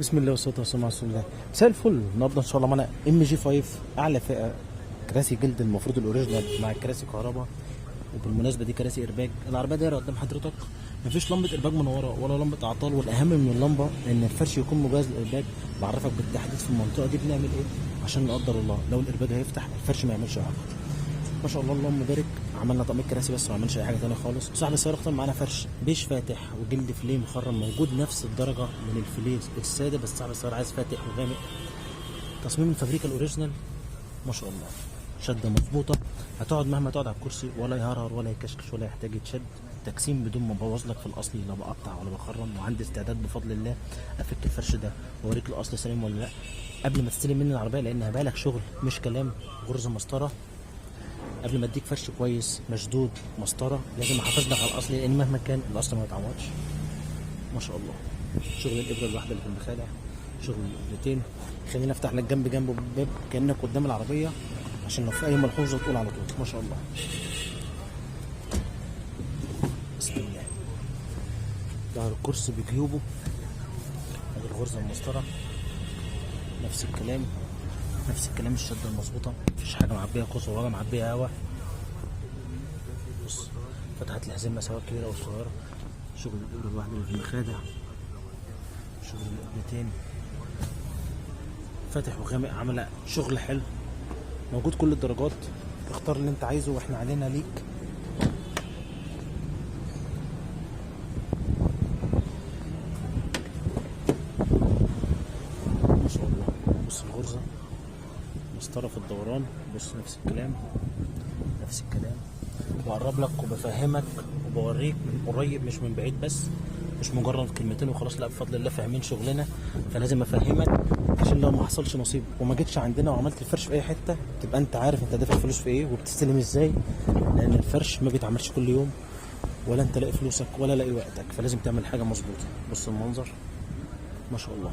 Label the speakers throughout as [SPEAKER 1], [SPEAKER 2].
[SPEAKER 1] بسم الله والصلاه والسلام على رسول الله. مساء الفل. النهارده ان شاء الله معانا ام جي 5 اعلى فئه كراسي جلد، المفروض الاوريجينال مع الكراسي كهرباء. وبالمناسبه دي كراسي ارباج. العربيه دايره قدام حضرتك، مفيش لمبه ارباج من ورا ولا لمبه اعطال، والاهم من اللمبه ان الفرش يكون مجهز للارباج. بعرفك بالتحديد في المنطقه دي بنعمل ايه عشان لا قدر الله لو الارباج هيفتح الفرش ما يعملش حاجه. ما شاء الله اللهم بارك. عملنا طقم الكراسي بس ما عملش اي حاجه ثانيه خالص. صاحب السياره اختار معانا فرش بيش فاتح وجلد فليه مخرم موجود نفس الدرجه من الفليه الساده، بس صاحب السياره عايز فاتح وغامق. تصميم الفابريكا الاوريجينال ما شاء الله، شده مظبوطه. هتقعد مهما تقعد على الكرسي ولا يهرهر ولا يكشكش ولا يحتاج يتشد. تجسيم بدون ما ابوظ لك في الاصلي، لا بقطع ولا بخرم. وعندي استعداد بفضل الله افك الفرش ده واوريك الاصل سليم ولا لا قبل ما تستلم مني العربيه، لانها بالك شغل مش كلام. غرزه مسطره قبل ما اديك فرش كويس مشدود مسطره، لازم احافظ لك على الاصل، لان مهما كان الاصل ما يتعوضش. ما شاء الله شغل الابره الواحده اللي في المخالع، شغل الابرتين. خليني افتح لك جنب الباب كانك قدام العربيه عشان لو في اي ملحوظه تقول على طول. ما شاء الله بسم الله. ظهر الكرسي بجيوبه، ادي الغرزه المسطره، نفس الكلام نفس الكلام. الشده المظبوطه، مفيش حاجه معبيه قصر ولا معبيه هوا. بص فتحت الحزمه سواء كبيره او صغيره. شغل الابره الواحده اللي في المخادع، شغل الابرتين فاتح وغامق. عامله شغل حلو، موجود كل الدرجات. اختار اللي انت عايزه واحنا علينا ليك. ما شاء الله. بص الغرزه مسطره في الدوران. بص نفس الكلام نفس الكلام. بقرب لك وبفهمك وبوريك من قريب مش من بعيد، بس مش مجرد كلمتين وخلاص، لا بفضل الله فاهمين شغلنا. فلازم افهمك عشان لو ما حصلش نصيب وما جيتش عندنا وعملت الفرش في اي حته تبقى انت عارف انت دافع فلوس في ايه وبتستلم ازاي، لان الفرش ما بيتعملش كل يوم، ولا انت لاقي فلوسك ولا لاقي وقتك. فلازم تعمل حاجه مظبوطه. بص المنظر ما شاء الله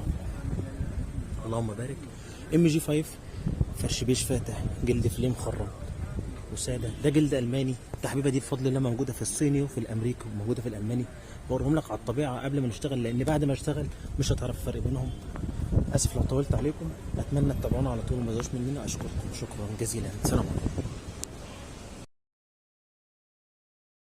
[SPEAKER 1] اللهم بارك. ام جي 5 فرش بيش فاتح، جلد فليه مخرم وساده. ده جلد الماني. التحبيبه دي بفضل الله موجوده في الصيني وفي الامريكي وموجوده في الالماني. بوريهم لك على الطبيعه قبل ما نشتغل، لان بعد ما اشتغل مش هتعرف الفرق بينهم. اسف لو طولت عليكم، اتمنى تتابعونا على طول وما تزهقوش مننا. اشكركم شكرا جزيلا. سلام عليكم.